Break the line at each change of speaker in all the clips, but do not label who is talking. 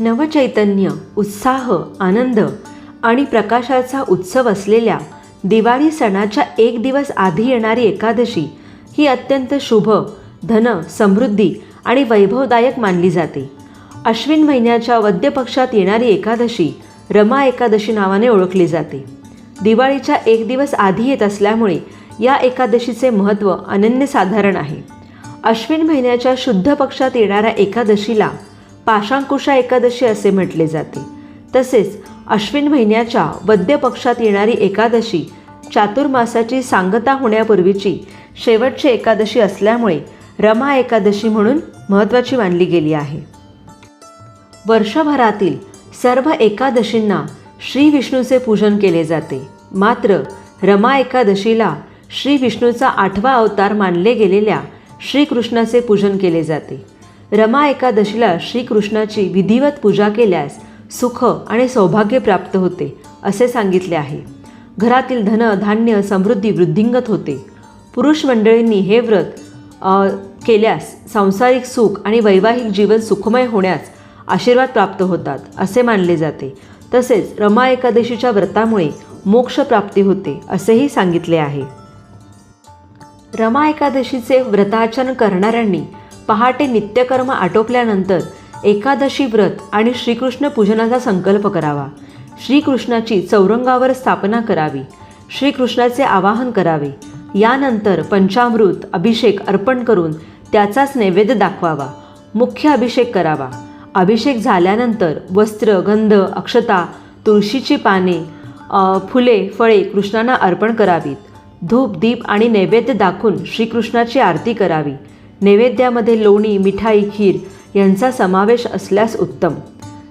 नवचैतन्य, उत्साह, आनंद आणि प्रकाशाचा उत्सव असलेल्या दिवाळी सणाच्या एक दिवस आधी येणारी एकादशी ही अत्यंत शुभ, धन, समृद्धी आणि वैभवदायक मानली जाते. अश्विन महिन्याच्या वद्य पक्षात येणारी एकादशी रमा एकादशी नावाने ओळखली जाते. दिवाळीच्या एक दिवस आधी येत असल्यामुळे या एकादशीचे महत्त्व अनन्यसाधारण आहे. अश्विन महिन्याच्या शुद्ध पक्षात येणाऱ्या एकादशीला पाशांकुशा एकादशी असे म्हटले जाते. तसेच अश्विन महिन्याच्या वद्य पक्षात येणारी एकादशी चातुर्मासाची सांगता होण्यापूर्वीची शेवटची एकादशी असल्यामुळे रमा एकादशी म्हणून महत्त्वाची मानली गेली आहे. वर्षभरातील सर्व एकादशींना श्री विष्णूचे पूजन केले जाते. मात्र रमा एकादशीला श्री विष्णूचा 8वा अवतार मानले गेलेल्या श्रीकृष्णाचे पूजन केले जाते. रमा एकादशीला श्रीकृष्णाची विधिवत पूजा केल्यास सुख आणि सौभाग्य प्राप्त होते असे सांगितले आहे. घरातील धन, धान्य, समृद्धी वृद्धिंगत होते. पुरुष मंडळींनी हे व्रत केल्यास सांसारिक सुख आणि वैवाहिक जीवन सुखमय होण्यास आशीर्वाद प्राप्त होतात असे मानले जाते. तसेच रमा एकादशीच्या व्रतामुळे मोक्षप्राप्ती होते असेही सांगितले आहे. रमा एकादशीचे व्रताचरण करणाऱ्यांनी पहाटे नित्यकर्म आटोपल्यानंतर एकादशी व्रत आणि श्रीकृष्ण पूजनाचा संकल्प करावा. श्रीकृष्णाची चौरंगावर स्थापना करावी. श्रीकृष्णाचे आवाहन करावे. यानंतर पंचामृत अभिषेक अर्पण करून त्याचाच नैवेद्य दाखवावा. मुख्य अभिषेक करावा. अभिषेक झाल्यानंतर वस्त्र, गंध, अक्षता, तुळशीची पाने, फुले, फळे कृष्णांना अर्पण करावीत. धूप, दीप आणि नैवेद्य दाखवून श्रीकृष्णाची आरती करावी. नैवेद्यामध्ये लोणी, मिठाई, खीर यांचा समावेश असल्यास उत्तम.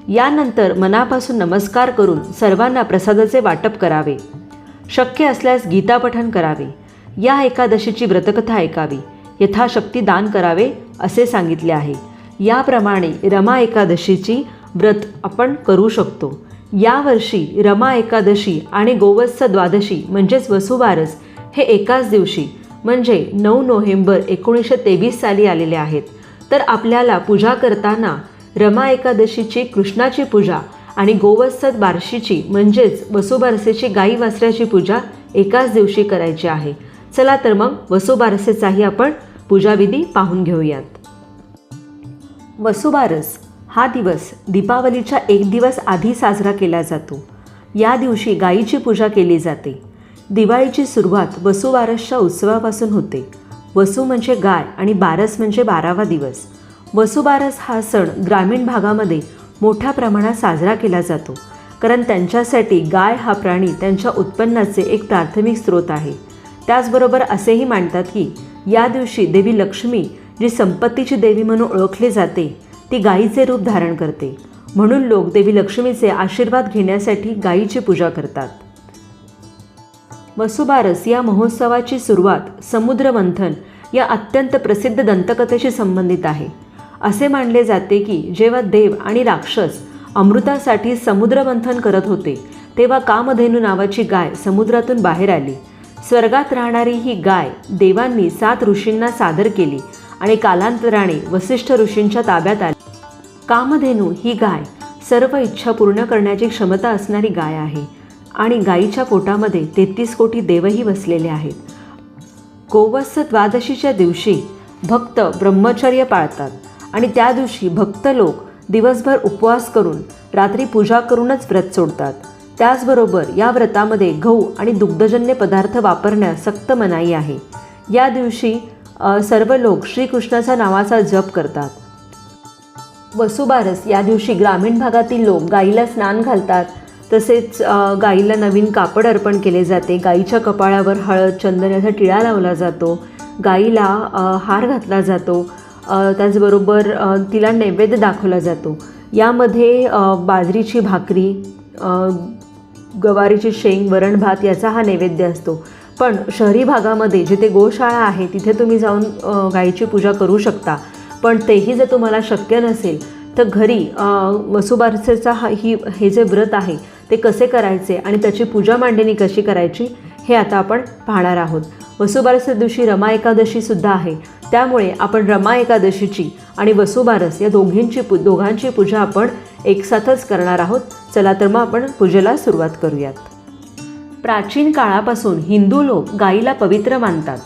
यानंतर मनापासून नमस्कार करून सर्वांना प्रसादाचे वाटप करावे. शक्य असल्यास गीतापठण करावे. या एकादशीची व्रतकथा ऐकावी. यथाशक्ती दान करावे असे सांगितले आहे. याप्रमाणे रमा एकादशीची व्रत आपण करू शकतो. यावर्षी रमा एकादशी आणि गोवत्स द्वादशी म्हणजेच वसुबारस हे एकाच दिवशी म्हणजे 9 नोव्हेंबर 1923 साली आलेले आहेत. तर आपल्याला पूजा करताना रमा एकादशीची कृष्णाची पूजा आणि गोवत्स बारशीची म्हणजेच वसुबारसेची गाई वासराची पूजा एकाच दिवशी करायची आहे. चला तर मग वसुबारसेचाही आपण पूजाविधी पाहून घेऊयात. वसुबारस हा दिवस दीपावलीच्या एक दिवस आधी साजरा केला जातो. या दिवशी गायीची पूजा केली जाते. दिवाळीची सुरुवात वसुबारसच्या उत्सवापासून होते. वसू म्हणजे गाय आणि बारस म्हणजे 12वा दिवस. वसुबारस हा सण ग्रामीण भागामध्ये मोठ्या प्रमाणात साजरा केला जातो, कारण त्यांच्यासाठी गाय हा प्राणी त्यांच्या उत्पन्नाचे एक प्राथमिक स्रोत आहे. त्याचबरोबर असेही मानतात की या दिवशी देवी लक्ष्मी, जी संपत्तीची देवी म्हणून ओळखली जाते, ती गायीचे रूप धारण करते. म्हणून लोक देवी लक्ष्मीचे आशीर्वाद घेण्यासाठी गायीची पूजा करतात. वसुबारस या महोत्सवाची सुरुवात समुद्रमंथन या अत्यंत प्रसिद्ध दंतकथेशी संबंधित आहे. असे मानले जाते की जेव्हा देव आणि राक्षस अमृतासाठी समुद्रमंथन करत होते, तेव्हा कामधेनू नावाची गाय समुद्रातून बाहेर आली. स्वर्गात राहणारी ही गाय देवांनी 7 ऋषींना सादर केली आणि कालांतराने वसिष्ठ ऋषींच्या ताब्यात आली. कामधेनू ही गाय सर्व इच्छा पूर्ण करण्याची क्षमता असणारी गाय आहे आणि गायीच्या पोटामध्ये 33 कोटी देवही वसलेले आहेत. गोवत्स द्वादशीच्या दिवशी भक्त ब्रह्मचर्य पाळतात आणि त्या दिवशी भक्त लोक दिवसभर उपवास करून रात्री पूजा करूनच व्रत सोडतात. त्याचबरोबर या व्रतामध्ये गहू आणि दुग्धजन्य पदार्थ वापरण्यास सक्त मनाई आहे. या दिवशी सर्व लोक श्रीकृष्णाच्या नावाचा जप करतात. वसुबारस या दिवशी ग्रामीण भागातील लोक गाईला स्नान घालतात. तसेच गाईला नवीन कापड अर्पण केले जाते. गाईच्या कपाळावर हळद, चंदन याचा टिळा लावला जातो. गाईला हार घातला जातो. त्याचबरोबर तिला नैवेद्य दाखवला जातो. यामध्ये बाजरीची भाकरी, गवारीची शेंग, वरण भात याचा हा नैवेद्य असतो. पण शहरी भागामध्ये जिथे गोशाळा आहे तिथे तुम्ही जाऊन गाईची पूजा करू शकता. पण तेही जर तुम्हाला शक्य नसेल तर घरी वसुबारसेचा हे जे व्रत आहे ते कसे करायचे आणि त्याची पूजा मांडणी कशी करायची हे आता आपण पाहणार आहोत. वसुबारस दिवशी रमा एकादशीसुद्धा आहे. त्यामुळे आपण रमा एकादशीची आणि वसुबारस या दोघांची पूजा आपण एकसाथच करणार आहोत. चला तर मग आपण पूजेला सुरुवात करूयात. प्राचीन काळापासून हिंदू लोक गायीला पवित्र मानतात.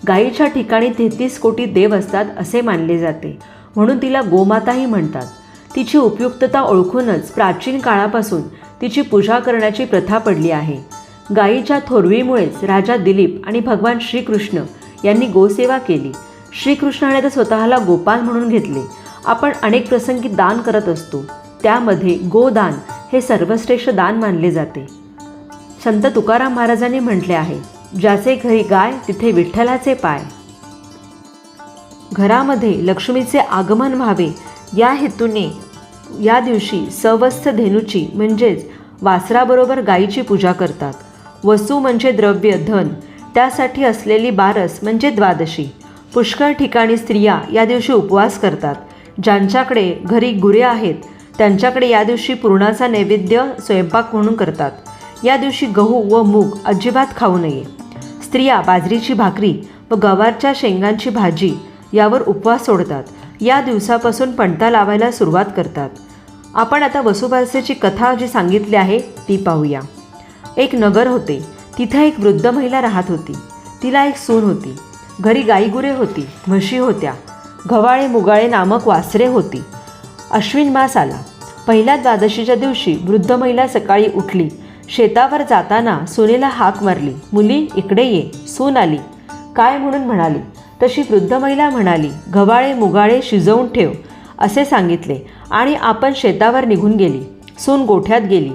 गायीच्या ठिकाणी 33 कोटी देव असतात असे मानले जाते, म्हणून तिला गोमाताही म्हणतात. तिची उपयुक्तता ओळखूनच प्राचीन काळापासून तिची पूजा करण्याची प्रथा पडली आहे. गायीच्या थोरवीमुळेच राजा दिलीप आणि भगवान श्रीकृष्ण यांनी गोसेवा केली. श्रीकृष्णाने तर स्वतःला गोपाल म्हणून घेतले. आपण अनेक प्रसंगी दान करत असतो, त्यामध्ये गोदान हे सर्वश्रेष्ठ दान मानले जाते. संत तुकाराम महाराजांनी म्हटले आहे, ज्याचे घरी गाय तिथे विठ्ठलाचे पाय. घरामध्ये लक्ष्मीचे आगमन व्हावे या हेतूने या दिवशी सवस्थ धेनूची म्हणजेच वासराबरोबर गायीची पूजा करतात. वसू म्हणजे द्रव्य धन, त्यासाठी असलेली बारस म्हणजे द्वादशी. पुष्कळ ठिकाणी स्त्रिया या दिवशी उपवास करतात. ज्यांच्याकडे घरी गुरे आहेत त्यांच्याकडे या दिवशी पुरणाचा नैवेद्य स्वयंपाक म्हणून करतात. या दिवशी गहू व मूग अजिबात खाऊ नये. स्त्रिया बाजरीची भाकरी व गवारच्या शेंगांची भाजी यावर उपवास सोडतात. या दिवसापासून पणता लावायला सुरुवात करतात. आपण आता वसुबारसेची कथा जी सांगितली आहे ती पाहूया. एक नगर होते. तिथे एक वृद्ध महिला राहत होती. तिला एक सून होती. घरी गाईगुरे होती, म्हशी होत्या, गव्हाळे मुगाळे नामक वासरे होती. अश्विन मास आला. पहिल्या द्वादशीच्या दिवशी वृद्ध महिला सकाळी उठली. शेतावर जाताना सुनेला हाक मारली, मुली इकडे ये. सून आली. काय म्हणून म्हणाली. तशी वृद्ध महिला म्हणाली, गव्हाळे मुगाळे शिजवून ठेव असे सांगितले आणि आपण शेतावर निघून गेली. सून गोठ्यात गेली.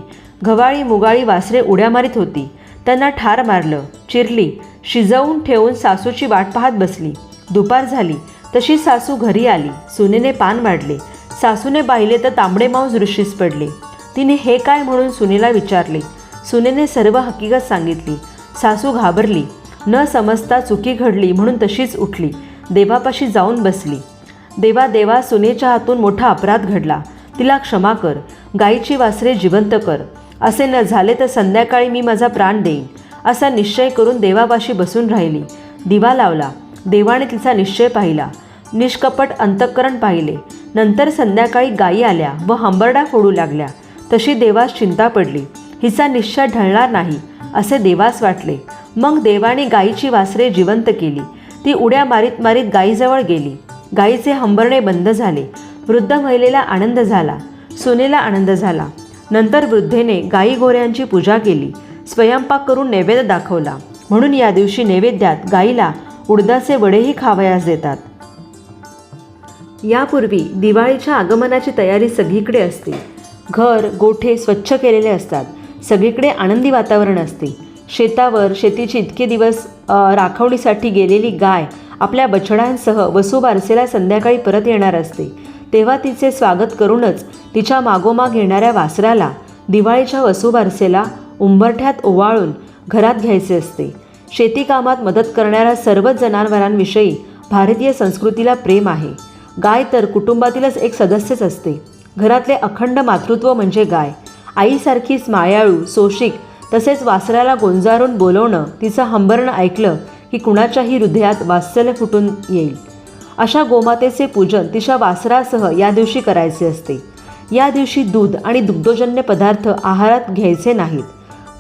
गव्हाळी मुगाळी वासरे उड्या मारीत होती. त्यांना ठार मारलं, चिरली. शिजवून ठेवून सासूची वाट पाहत बसली. दुपार झाली तशी सासू घरी आली. सुनेने पान वाढले. सासूने पाहिले तर तांबडे मांस दृष्टीस पडले. तिने हे काय म्हणून सुनेला विचारले. सुनेने सर्व हकीकत सांगितली. सासू घाबरली. न समजता चुकी घडली म्हणून तशीच उठली. देवापाशी जाऊन बसली. देवा देवा, सुनेच्या हातून मोठा अपराध घडला. तिला क्षमा कर. गायीची वासरे जिवंत कर. असे न झाले तर संध्याकाळी मी माझा प्राण देईन असा निश्चय करून देवापाशी बसून राहिली. दिवा लावला. देवाने तिचा निश्चय पाहिला. निष्कपट अंतःकरण पाहिले. नंतर संध्याकाळी गायी आल्या व हंबरडा फोडू लागल्या. तशी देवास चिंता पडली. हिचा निश्चय ढळणार नाही असे देवास वाटले. मग देवाने गायीची वासरे जिवंत केली. ती उड्या मारीत मारीत गायीजवळ गेली. गायीचे हंबरणे बंद झाले. वृद्ध महिलेला आनंद झाला. सुनेला आनंद झाला. नंतर वृद्धेने गायी गोऱ्यांची पूजा केली. स्वयंपाक करून नैवेद्य दाखवला. म्हणून या दिवशी नैवेद्यात गायीला उडदाचे वडेही खावयास देतात. यापूर्वी दिवाळीच्या आगमनाची तयारी सगळीकडे असते. घर गोठे स्वच्छ केलेले असतात. सगळीकडे आनंदी वातावरण असते. शेतावर शेतीची इतके दिवस राखवणीसाठी गेलेली गाय आपल्या बछड्यांसह वसुबारसेला संध्याकाळी परत येणार असते. तेव्हा तिचे स्वागत करूनच तिच्या मागोमाग येणाऱ्या वासराला दिवाळीच्या वसुबारसेला उंबरठ्यात ओवाळून घरात घ्यायचे असते. शेतीकामात मदत करणाऱ्या सर्व जनावरांविषयी भारतीय संस्कृतीला प्रेम आहे. गाय तर कुटुंबातीलच एक सदस्यच असते. घरातले अखंड मातृत्व म्हणजे गाय. आईसारखीच मायाळू, सोशिक, तसेच वासराला गोंजारून बोलवणं, तिचं हंबरणं ऐकलं की कुणाच्याही हृदयात वात्सल्य फुटून येईल. अशा गोमातेचे पूजन तिच्या वासरासह या दिवशी करायचे असते. या दिवशी दूध आणि दुग्धजन्य पदार्थ आहारात घ्यायचे नाहीत.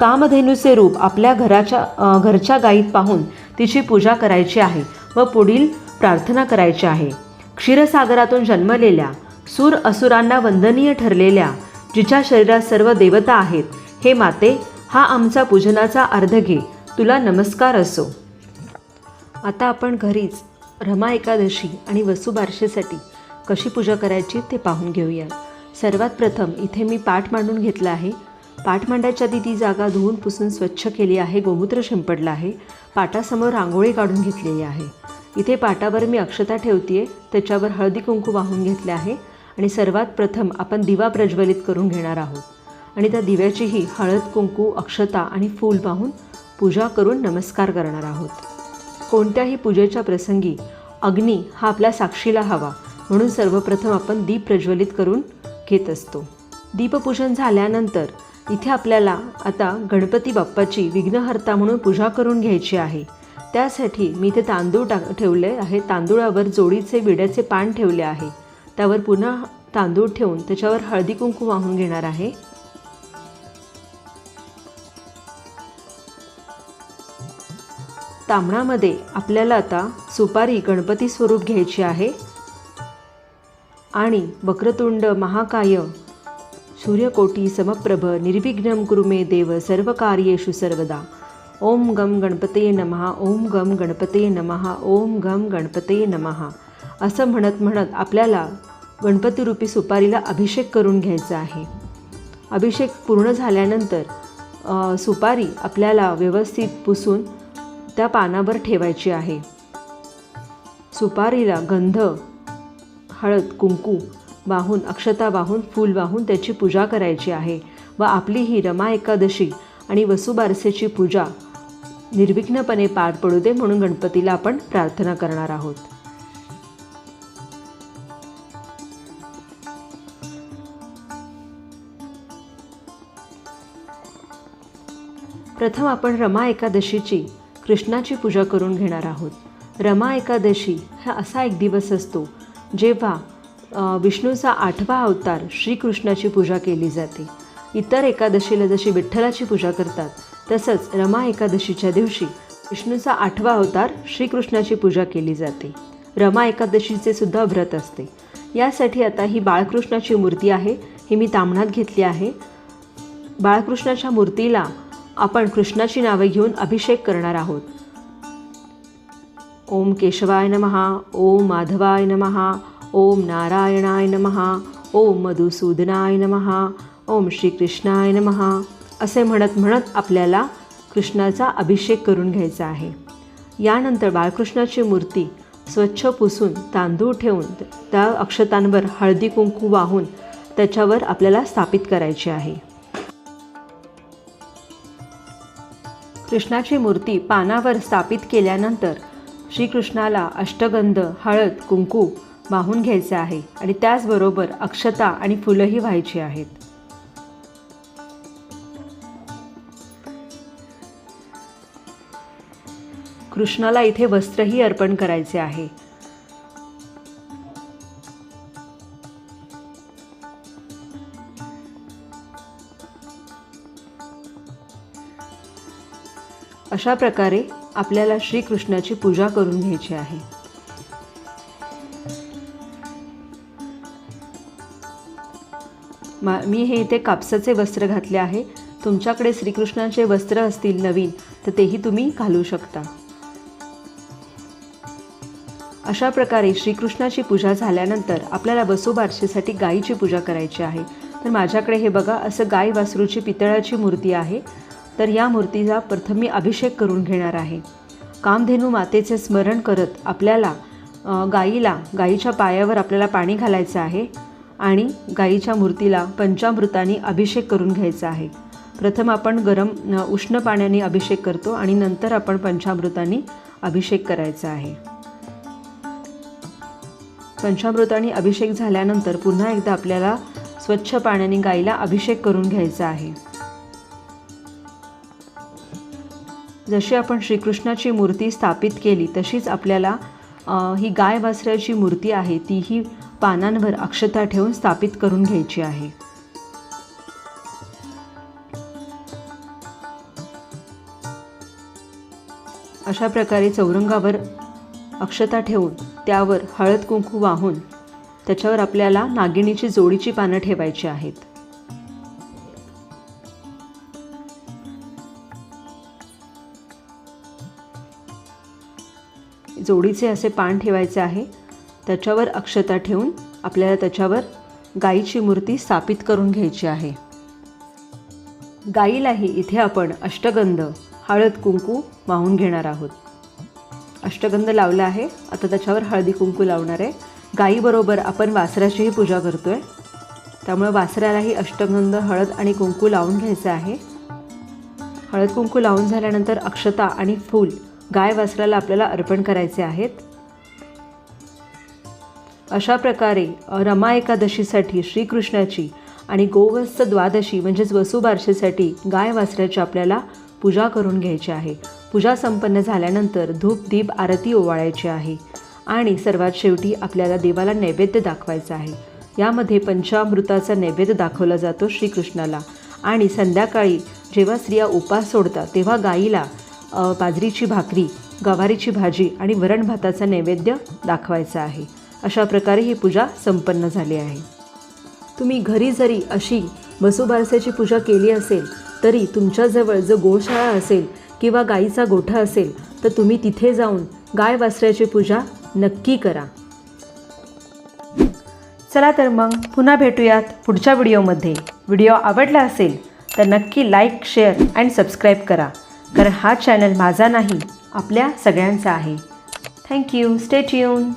कामधेनूचे रूप आपल्या घरच्या गायीत पाहून तिची पूजा करायची आहे व पुढील प्रार्थना करायची आहे. क्षीरसागरातून जन्मलेल्या, सूर असुरांना वंदनीय ठरलेल्या, जिच्या शरीरात सर्व देवता आहेत, हे माते, हा आमचा पूजनाचा अर्घ घे. तुला नमस्कार असो. आता आपण घरीच रमा एकादशी आणि वसुबारसेसाठी कशी पूजा करायची ते पाहून घेऊया. सर्वात प्रथम इथे मी पाट मांडून घेतला आहे. पाट मांडायच्या आधी ती जागा धुवून पुसून स्वच्छ केली आहे. गोमूत्र शिंपडलं आहे. पाटासमोर रांगोळी काढून घेतलेली आहे. इथे पाटावर मी अक्षता ठेवते. त्याच्यावर हळदी कुंकू वाहून घेतले आहे आणि सर्वात प्रथम आपण दिवा प्रज्वलित करून घेणार आहोत आणि त्या दिव्याचीही हळद कुंकू, अक्षता आणि फूल वाहून पूजा करून नमस्कार करणार आहोत. कोणत्याही पूजेच्या प्रसंगी अग्नी हा आपल्या साक्षीला हवा, म्हणून सर्वप्रथम आपण दीप प्रज्वलित करून घेत असतो. दीपपूजन झाल्यानंतर इथे आपल्याला आता गणपती बाप्पाची विघ्नहर्ता म्हणून पूजा करून घ्यायची आहे. त्यासाठी मी इथे तांदूळ ठेवले आहे. तांदूळावर जोडीचे विड्याचे पान ठेवले आहे. त्यावर पुन्हा तांदूळ ठेवून त्याच्यावर हळदी कुंकू वाहून घेणार आहे. ताम्हणामध्ये आपल्याला आता सुपारी गणपती स्वरूप घ्यायची आहे आणि वक्रतुंड महाकाय सूर्यकोटी समप्रभ निर्विघ्नं कुरु मे देव सर्वकार्येषु सर्वदा. ओम गम गणपतये नमः, ओम गम गणपतये नमः, ओम गम गणपतये नमः असं म्हणत म्हणत आपल्याला गणपतीरूपी सुपारीला अभिषेक करून घ्यायचा आहे. अभिषेक पूर्ण झाल्यानंतर सुपारी आपल्याला व्यवस्थित पुसून त्या पानावर ठेवायची आहे. सुपारीला गंध, हळद, कुंकू वाहून, अक्षता वाहून, फूल वाहून त्याची पूजा करायची आहे व आपली ही रमा एकादशी आणि वसुबारसेची पूजा निर्विघ्नपणे पार पडू दे म्हणून गणपतीला आपण प्रार्थना करणार आहोत. प्रथम आपण रमा एकादशीची कृष्णाची पूजा करून घेणार आहोत. रमा एकादशी हा असा एक दिवस असतो जेव्हा विष्णूचा 8वा अवतार श्रीकृष्णाची पूजा केली जाते. इतर एकादशीला जशी विठ्ठलाची पूजा करतात तसंच रमा एकादशीच्या दिवशी विष्णूचा 8वा अवतार श्रीकृष्णाची पूजा केली जाते. रमा एकादशीचे सुद्धा व्रत असते. यासाठी आता ही बाळकृष्णाची मूर्ती आहे, ही मी ताम्हणात घेतली आहे. बाळकृष्णाच्या मूर्तीला आपण कृष्णाची नावे घेऊन अभिषेक करणार आहोत. ओम केशवाय नमः, ओम माधवाय नमः, ओम नारायणाय नमः, ओम मधुसूदनाय नमः, ओम श्रीकृष्णाय नमः असे म्हणत म्हणत आपल्याला कृष्णाचा अभिषेक करून घ्यायचा आहे. यानंतर बाळकृष्णाची मूर्ती स्वच्छ पुसून तांदूळ ठेवून त्या अक्षतांवर हळदी कुंकू वाहून त्याच्यावर आपल्याला स्थापित करायची आहे. कृष्णाची मूर्ती पानावर स्थापित केल्यानंतर श्रीकृष्णाला अष्टगंध, हळद, कुंकू वाहून घ्यायचे आहे आणि त्याचबरोबर अक्षता आणि फुलंही व्हायची आहेत. कृष्णाला इथे वस्त्रही अर्पण करायचे आहे. अशा प्रकारे आपल्याला श्रीकृष्णाची पूजा करून घ्यायची आहे. मी हे इथे कापसाचे वस्त्र घातले आहे. तुमच्याकडे श्रीकृष्णाचे वस्त्र असतील नवीन तर तेही तुम्ही घालू शकता. अशा प्रकारे श्रीकृष्णाची पूजा झाल्यानंतर आपल्याला वसुबारसेसाठी गायीची पूजा करायची आहे. तर माझ्याकडे हे बघा असं गाय वासरूची पितळाची मूर्ती आहे. तर या मूर्तीचा प्रथम मी अभिषेक करून घेणार आहे. कामधेनू मातेचे स्मरण करत आपल्याला गायीच्या पायावर आपल्याला पाणी घालायचं आहे आणि गायीच्या मूर्तीला पंचामृताने अभिषेक करून घ्यायचा आहे. प्रथम आपण उष्ण पाण्याने अभिषेक करतो आणि नंतर आपण पंचामृताने अभिषेक करायचा आहे. पंचामृताने अभिषेक झाल्यानंतर पुन्हा एकदा आपल्याला स्वच्छ पाण्याने गायीला अभिषेक करून घ्यायचा आहे. जशी आपण श्रीकृष्णाची मूर्ती स्थापित केली तशीच आपल्याला ही गाय वासराची मूर्ती आहे तीही पानांवर अक्षता ठेवून स्थापित करून घ्यायची आहे. अशा प्रकारे चौरंगावर अक्षता ठेवून त्यावर हळद कुंकू वाहून त्याच्यावर आपल्याला नागिणीची जोडीची पानं ठेवायची आहेत. जोडीचे असे पान ठेवायचे आहे. त्याच्यावर अक्षता ठेवून आपल्याला त्याच्यावर गायीची मूर्ती स्थापित करून घ्यायची आहे. गायीलाही इथे आपण अष्टगंध, हळद, कुंकू वाहून घेणार आहोत. अष्टगंध लावला आहे, आता त्याच्यावर हळदी कुंकू लावणार आहे. गायीबरोबर आपण वासराचीही पूजा करतोय, त्यामुळे वासरालाही अष्टगंध, हळद आणि कुंकू लावून घ्यायचं आहे. हळद कुंकू लावून झाल्यानंतर अक्षता आणि फूल गाय वासराला आपल्याला अर्पण करायचे आहेत. अशा प्रकारे रमा एकादशीसाठी श्रीकृष्णाची आणि गोवत्स द्वादशी म्हणजेच वसुबारसेसाठी गाय वासराची आपल्याला पूजा करून घ्यायची आहे. पूजा संपन्न झाल्यानंतर धूप दीप आरती ओवाळायची आहे आणि सर्वात शेवटी आपल्याला देवाला नैवेद्य दाखवायचा आहे. यामध्ये पंचामृताचा नैवेद्य दाखवला जातो श्रीकृष्णाला. आणि संध्याकाळी जेव्हा स्त्रिया उपास सोडतात तेव्हा गाईला बाजरीची भाकरी, गवारीची भाजी आणि वरण भाताचा नैवेद्य दाखवायचा आहे. अशा प्रकारे ही पूजा संपन्न झाली आहे. तुम्ही घरी जरी अशी वसुबारसेची पूजा केली असेल तरी तुमच्याजवळ जर गोशाळा असेल किंवा गाईचा गोठा असेल तर तुम्ही तिथे जाऊन गाय वासराची पूजा नक्की करा. चला तर मग पुन्हा भेटूयात पुढच्या व्हिडिओमध्ये. व्हिडिओ आवडला असेल तर नक्की लाईक, शेअर आणि सबस्क्राईब करा, कारण हा चॅनल माझा नाही, आपल्या सगळ्यांचा आहे. थँक्यू. Stay tune.